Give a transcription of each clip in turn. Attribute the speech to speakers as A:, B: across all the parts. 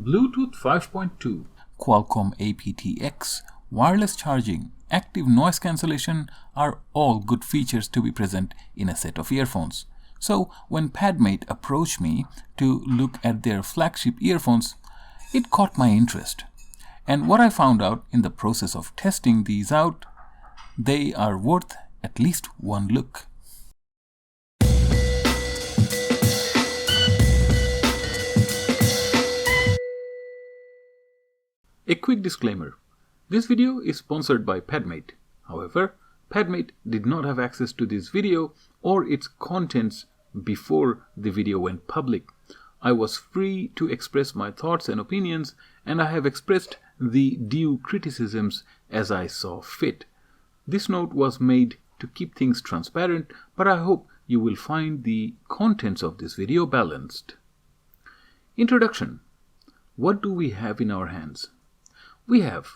A: Bluetooth 5.2,
B: Qualcomm aptX, wireless charging, active noise cancellation are all good features to be present in a set of earphones. So when Padmate approached me to look at their flagship earphones, it caught my interest. And what I found out in the process of testing these out, they are worth at least one look.
A: A quick disclaimer. This video is sponsored by Padmate. However, Padmate did not have access to this video or its contents before the video went public. I was free to express my thoughts and opinions, and I have expressed the due criticisms as I saw fit. This note was made to keep things transparent, but I hope you will find the contents of this video balanced. Introduction. What do we have in our hands? We have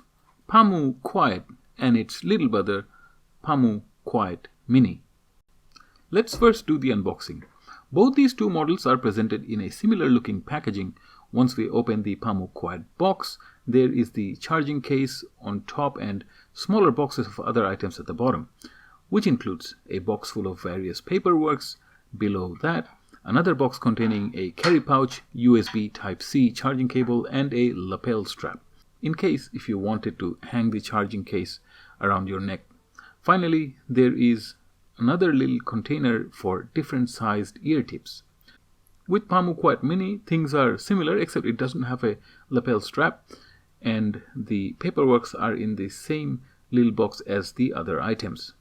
A: Pamu Quiet and its little brother Pamu Quiet Mini. Let's first do the unboxing. Both these two models are presented in a similar looking packaging. Once we open the Pamu Quiet box, there is the charging case on top and smaller boxes of other items at the bottom, which includes a box full of various paperworks. Below that, another box containing a carry pouch, USB Type-C charging cable, and a lapel strap, in case if you wanted to hang the charging case around your neck. Finally, there is another little container for different sized ear tips. With Pamu Quiet Mini, things are similar, except it doesn't have a lapel strap, and the paperworks are in the same little box as the other items.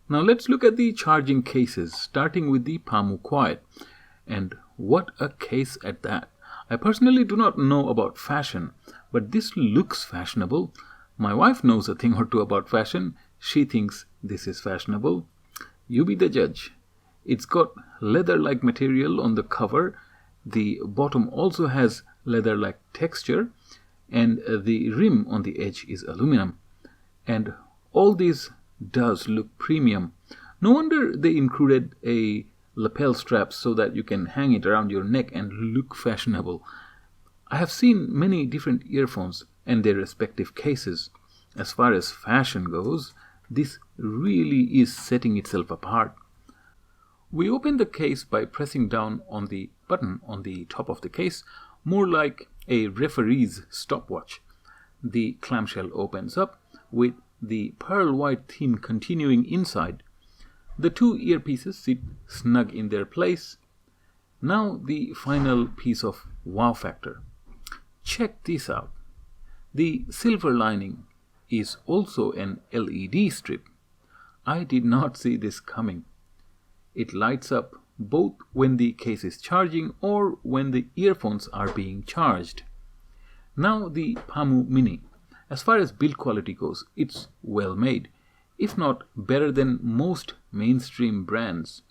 A: Now let's look at the charging cases, starting with the Pamu Quiet. And what a case at that. I personally do not know about fashion, but this looks fashionable. My wife knows a thing or two about fashion. She thinks this is fashionable. You be the judge. It's got leather-like material on the cover. The bottom also has leather-like texture, and the rim on the edge is aluminum. And all this does look premium. No wonder they included a lapel strap so that you can hang it around your neck and look fashionable. I have seen many different earphones and their respective cases. As far as fashion goes, this really is setting itself apart. We open the case by pressing down on the button on the top of the case, more like a referee's stopwatch. The clamshell opens up with the pearl white theme continuing inside. The two earpieces sit snug in their place. Now the final piece of wow factor. Check this out. The silver lining is also an LED strip. I did not see this coming. It lights up both when the case is charging or when the earphones are being charged. Now the Pamu Mini. As far as build quality goes, it's well made, if not better than most mainstream brands.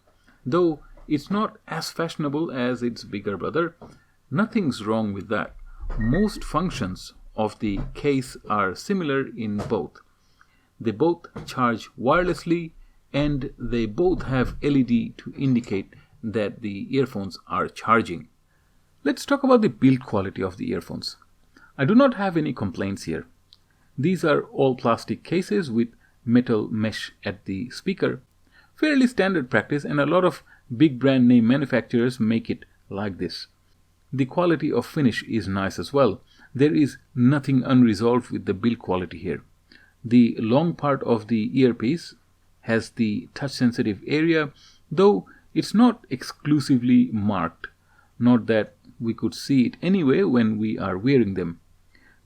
A: Though it's not as fashionable as its bigger brother, nothing's wrong with that. Most functions of the case are similar in both. They both charge wirelessly, and they both have LED to indicate that the earphones are charging. Let's talk about the build quality of the earphones. I do not have any complaints here. These are all plastic cases with metal mesh at the speaker. Fairly standard practice, and a lot of big brand name manufacturers make it like this. The quality of finish is nice as well. There is nothing unresolved with the build quality here. The long part of the earpiece has the touch sensitive area, though it's not exclusively marked. Not that we could see it anyway when we are wearing them.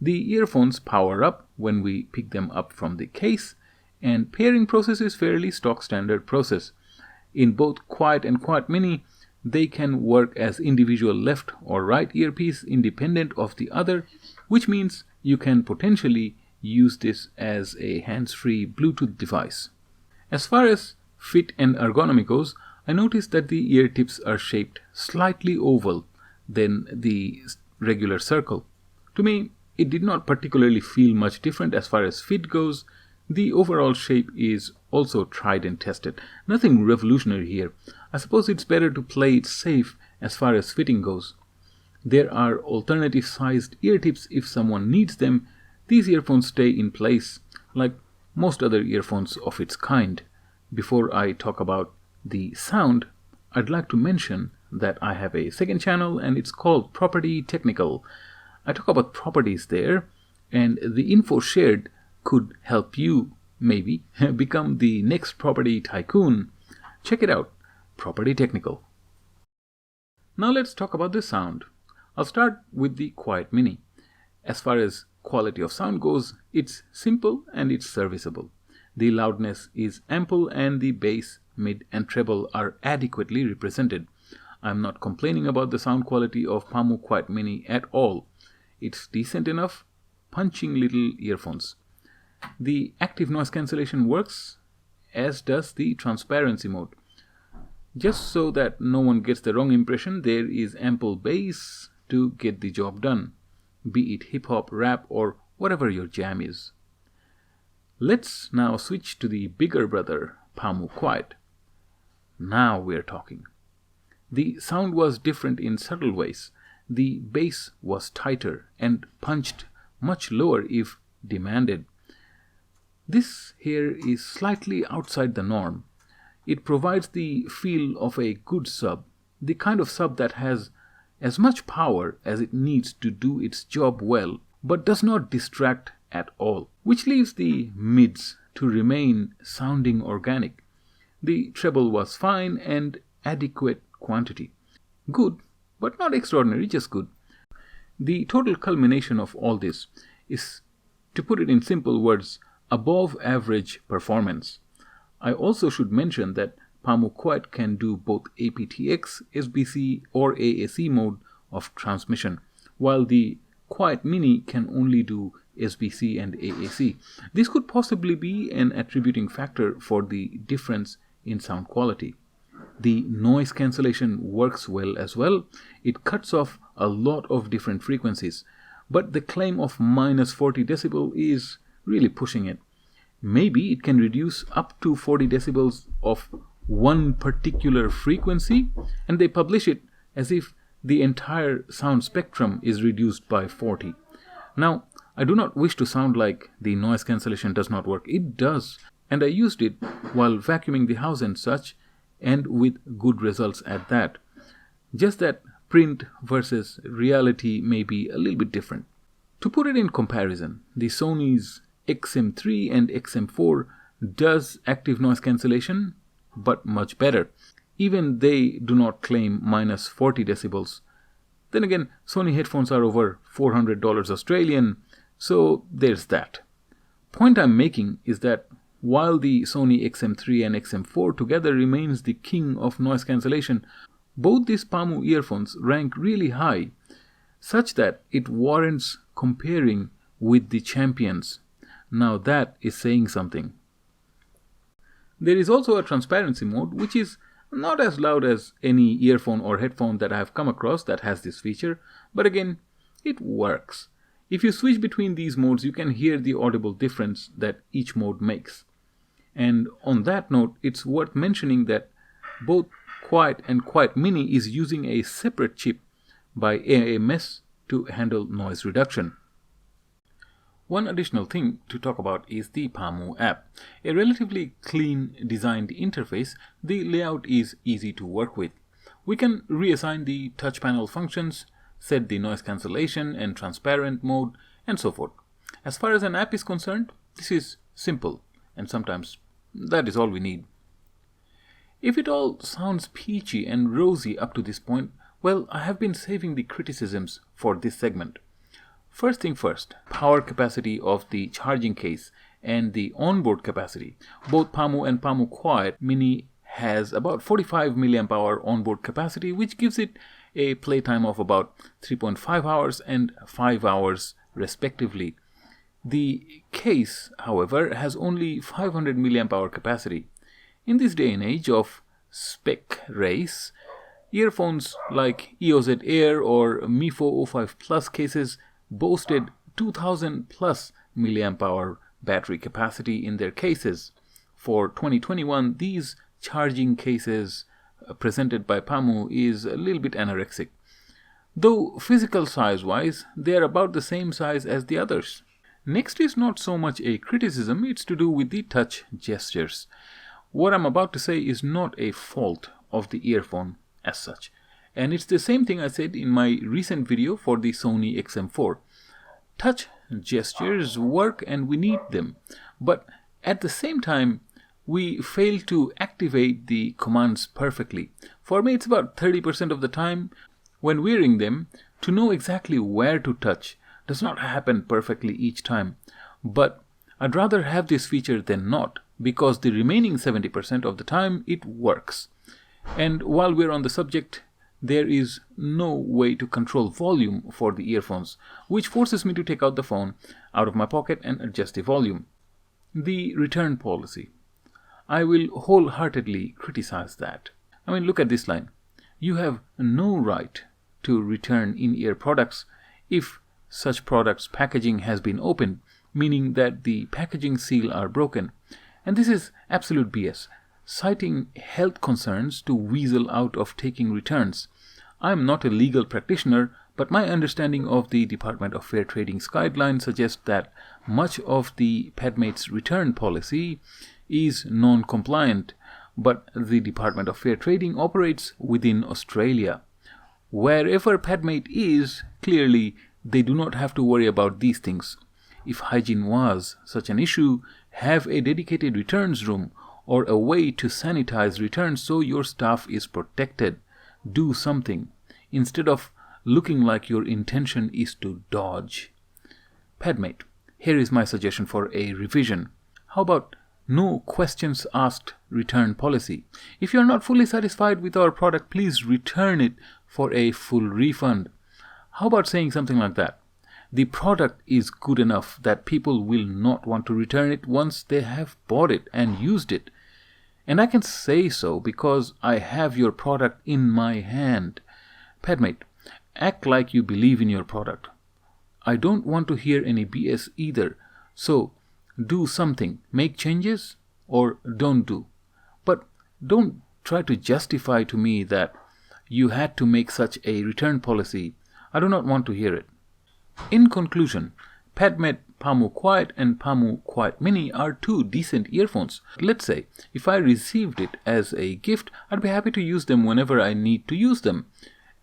A: The earphones power up when we pick them up from the case, and pairing process is fairly stock standard process. In both Quiet and Quiet Mini, they can work as individual left or right earpiece independent of the other, which means you can potentially use this as a hands-free Bluetooth device. As far as fit and ergonomy goes, I noticed that the ear tips are shaped slightly oval than the regular circle. To me, it did not particularly feel much different as far as fit goes. The overall shape is also tried and tested. Nothing revolutionary here. I suppose it's better to play it safe as far as fitting goes. There are alternative sized ear tips if someone needs them. These earphones stay in place like most other earphones of its kind. Before I talk about the sound, I'd like to mention that I have a second channel and it's called Property Technical. I talk about properties there, and the info shared could help you maybe become the next property tycoon. Check it out, Property Technical. Now let's talk about the sound. I'll start with the Quiet Mini. As far as quality of sound goes, it's simple and it's serviceable. The loudness is ample and the bass, mid and treble are adequately represented. I'm not complaining about the sound quality of Pamu Quiet Mini at all. It's decent enough, punching little earphones. The active noise cancellation works, as does the transparency mode. Just so that no one gets the wrong impression, there is ample bass to get the job done, be it hip-hop, rap, or whatever your jam is. Let's now switch to the bigger brother, Pamu Quiet. Now we're talking. The sound was different in subtle ways. The bass was tighter and punched much lower if demanded. This here is slightly outside the norm. It provides the feel of a good sub, the kind of sub that has as much power as it needs to do its job well, but does not distract at all, which leaves the mids to remain sounding organic. The treble was fine and adequate quantity. Good, but not extraordinary, just good. The total culmination of all this is, to put it in simple words, above average performance. I also should mention that Pamu Quiet can do both aptX, SBC or AAC mode of transmission, while the Quiet Mini can only do SBC and AAC. This could possibly be an attributing factor for the difference in sound quality. The noise cancellation works well as well. It cuts off a lot of different frequencies, but the claim of minus 40 decibel is really pushing it. Maybe it can reduce up to 40 decibels of one particular frequency, and they publish it as if the entire sound spectrum is reduced by 40. Now, I do not wish to sound like the noise cancellation does not work. It does, and I used it while vacuuming the house and such, and with good results at that. Just that print versus reality may be a little bit different. To put it in comparison, the Sony's XM3 and XM4 does active noise cancellation, but much better. Even they do not claim minus 40 decibels. Then again, Sony headphones are over $400 Australian, so there's that. Point I'm making is that while the Sony XM3 and XM4 together remains the king of noise cancellation, both these Pamu earphones rank really high, such that it warrants comparing with the champions. Now that is saying something. There is also a transparency mode, which is not as loud as any earphone or headphone that I have come across that has this feature, but again, it works. If you switch between these modes, you can hear the audible difference that each mode makes. And on that note, it's worth mentioning that both Quiet and Quiet Mini is using a separate chip by AMS to handle noise reduction. One additional thing to talk about is the Pamu app. A relatively clean designed interface, the layout is easy to work with. We can reassign the touch panel functions, set the noise cancellation and transparent mode, and so forth. As far as an app is concerned, this is simple, and sometimes that is all we need. If it all sounds peachy and rosy up to this point, well, I have been saving the criticisms for this segment. First thing first, power capacity of the charging case and the onboard capacity. Both Pamu and Pamu Quiet Mini has about 45 mAh onboard capacity, which gives it a playtime of about 3.5 hours and 5 hours respectively. The case, however, has only 500 mAh capacity. In this day and age of spec race, earphones like EOZ Air or Mifo 05 Plus cases boasted 2000 plus mAh battery capacity in their cases. For 2021, these charging cases presented by Pamu is a little bit anorexic. though physical size-wise, they are about the same size as the others. Next is not so much a criticism, it's to do with the touch gestures. What I'm about to say is not a fault of the earphone as such. And it's the same thing I said in my recent video for the Sony XM4. Touch gestures work and we need them. But at the same time, we fail to activate the commands perfectly. For me, it's about 30% of the time when wearing them to know exactly where to touch. Does not happen perfectly each time. But I'd rather have this feature than not, because the remaining 70% of the time it works. And while we're on the subject, there is no way to control volume for the earphones, which forces me to take out the phone out of my pocket and adjust the volume. The return policy. I will wholeheartedly criticize that. I mean, look at this line. You have no right to return in-ear products if such products' packaging has been opened, meaning that the packaging seal are broken. And this is absolute BS, citing health concerns to weasel out of taking returns. I am not a legal practitioner, but my understanding of the Department of Fair Trading's guidelines suggests that much of the Padmate's return policy is non-compliant, but the Department of Fair Trading operates within Australia. Wherever Padmate is, clearly they do not have to worry about these things. If hygiene was such an issue, have a dedicated returns room or a way to sanitize returns so your staff is protected. Do something, instead of looking like your intention is to dodge. Padmate, here is my suggestion for a revision. How about no questions asked return policy? If you are not fully satisfied with our product, please return it for a full refund. How about saying something like that? The product is good enough that people will not want to return it once they have bought it and used it. And I can say so because I have your product in my hand. Padmate, act like you believe in your product. I don't want to hear any BS either. So do something, make changes or don't do. But don't try to justify to me that you had to make such a return policy. I do not want to hear it. In conclusion, Padmate Pamu Quiet and Pamu Quiet Mini are two decent earphones. Let's say, if I received it as a gift, I'd be happy to use them whenever I need to use them.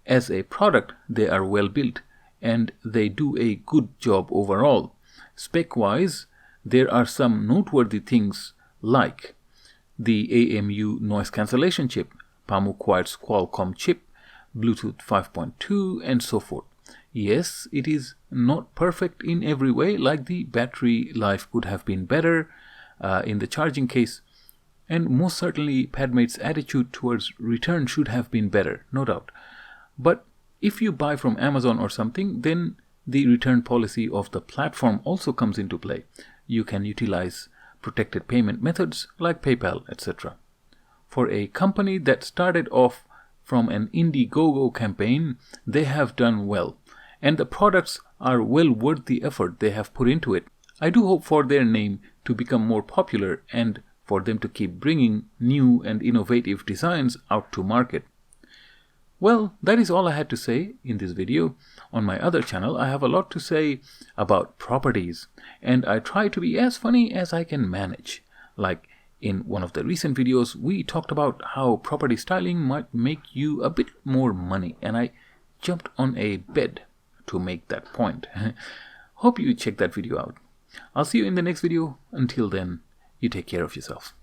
A: As a product, they are well built and they do a good job overall. Spec-wise, there are some noteworthy things like the AMU noise cancellation chip, Pamu Quiet's Qualcomm chip, Bluetooth 5.2 and so forth. Yes, it is not perfect in every way, like the battery life could have been better in the charging case, and most certainly Padmate's attitude towards return should have been better, no doubt. But if you buy from Amazon or something, then the return policy of the platform also comes into play. You can utilize protected payment methods like PayPal, etc. For a company that started off from an Indiegogo campaign, they have done well, and the products are well worth the effort they have put into it. I do hope for their name to become more popular and for them to keep bringing new and innovative designs out to market. Well, that is all I had to say in this video. On my other channel, I have a lot to say about properties, and I try to be as funny as I can manage. Like in one of the recent videos, we talked about how property styling might make you a bit more money, and I jumped on a bed to make that point. Hope you check that video out. I'll see you in the next video. Until then, you take care of yourself.